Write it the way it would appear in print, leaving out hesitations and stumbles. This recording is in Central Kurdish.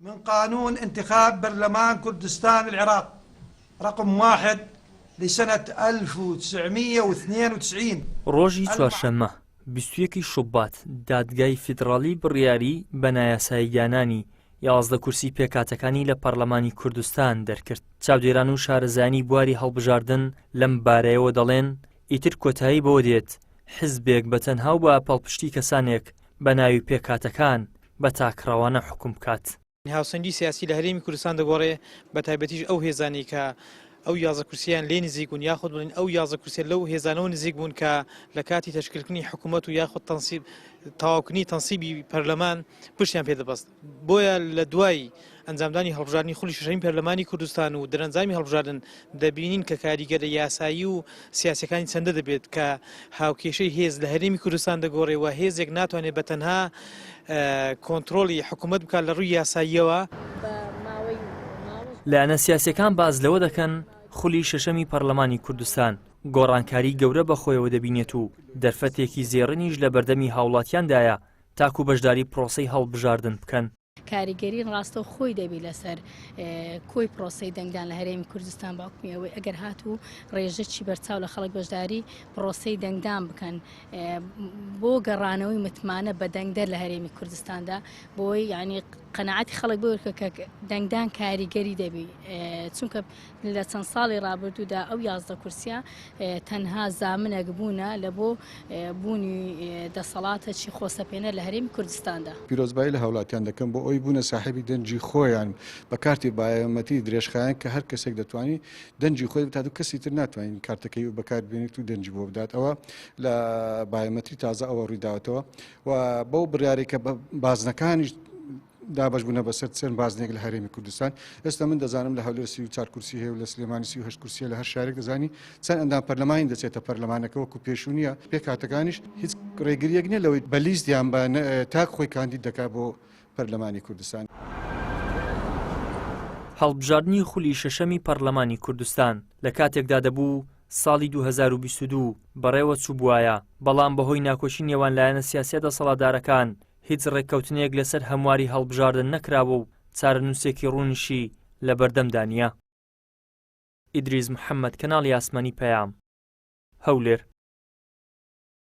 من قانون انتخاب برلمان كردستان العراق رقم 1 لسنة 1992 ڕۆژی چوارشەممە 21 شوبات دادگای فیدڕاڵی بڕیاری بە نایاساییگانانی 11 کورسی پێکاتەکانی لە پەرلەمانی کوردستان دەرکرد. چاودێران و شارەزانی بواری هەڵبژاردن لەم بارەیەوە دەڵێن ئیتر کۆتایی بۆ دێت حزبێک بەتەنها و بە پەڵپشتی کەسانێک بە ناوی پێکاتەکان بە تاکڕەوانە حکوم بکات. هاوسەنگی سیاسی لە هەرێمی کوردستان دەگۆڕێ بە تایبەتیش ئەو هێزانی کە ئەو 11 کورسیان لێ نزیک بوون یاخود بڵین ئەو 11 کورسیە لەو هێزانەوە نزیک بوون کە لە کاتی تەشکیلکردنی حکوومەت و یاخود تەواوکردنی تەنسیبی پەرلەمان پشتیان پێدەبەست. بۆیە لە دوای ئەنجامدانی هەڵبژاردننی خولی شەشەمی پەرلەمانی کوردستان و دەرەنجامی هەڵبژاردن دەبینین کە کاریگەرە یاسایی و سیاسەکانی چەندە دەبێت کە هاوکێشەی هێز لە هەرێمی کوردستان دەگۆڕێ و هێزێک ناتوانێت بەتەنها کۆنتترۆلی حکوومەت بکات لە ڕووی یاساییەوە. لایەنە سیاسیەکان باز لەوە دەکەن خولی شەشەمی پەرلەمانی کوردستان گۆڕانکاری گەورە بەخۆیەوە دەبینێت و دەرفەتێکی زێڕنیش لە بەردەمی هاوڵاتیاندایە تاکو بەشداری پرۆسەی هەڵبژاردن بکەن. کاریگەریین ڕاستە خۆی دەبی لەسەر کۆی پرۆسەی دەنگدان لە هەرێمی کوردستان باوکمیەوەی ئەگەر هاتوو ڕێژەی بەرچاو لە خەڵک بەشداری پرۆسەی دەنگدان بکەن بۆ گەڕانەوەی متمانە بە دەنگدەر لە هەرێمی کوردستاندا بۆی ینی قەنەعەتی خەڵک بۆ کە دەنگدان کاریگەری دەبی چونکە لە چەند ساڵی ڕابردوودا ئەو 11 کورسیە تەنها زامنێک بوونە لە بۆ بوونی دەسەڵاتێکی خۆسەپێنە لە هەرێمی کوردستاندا. پیرۆزبایی لە هاوڵاتیان دەکەم بۆ ئەوی بوونە ساحێبی دەنجی خۆیان بە کارتی بایەمەتی درێژخایەن کە هەر کەسێک دەتوانانی دەنجی خۆی بتات و کەسی تر ناتوانین کارتەکەی و بەکاربێنیت و دەنجی بۆ بدات. ئەوە لە بایەمەتری تازە ئەوە ڕوویداوەتەوە و بەو بڕیارێکە بازنەکانیش دابش بوون بەسەر چەند بازنێک لە هەرێمی کوردستان. ئێستا من دەزانم لە هەولێر 34 کورسی هەیە و لە سلێمانی 38 کورسیە لە هەر شارێک دەزانی چەند ئەندام پەرلەمانی دەچێتە پەرلەمانەکە وەکو پێشوونیە پێکاتەکانیش هیچ ڕێگریەک نیە لەوەی بە لیستیان بە تاک خۆی کاندید دەکات بۆ پەرلەمانی کوردستان. هەڵبژاردننی خولی شەشەمی پەرلەمانی کوردستان لە کاتێکدا دەبوو ساڵی 2022 بەڕێوە چوو بووایە، بەڵام بەهۆی ناکۆچی نێوان لایەنە سیاسی دەسەڵاتدارەکان هیچ ڕێککەوتنێک لەسەر هەمواری هەڵبژاردن نەکراوە و چارەنووسێکی ڕوونیشی لە بەردەمدانە. ئیدریس محەممەد، کەناڵی ئاسمانی پەیام، هەولێر.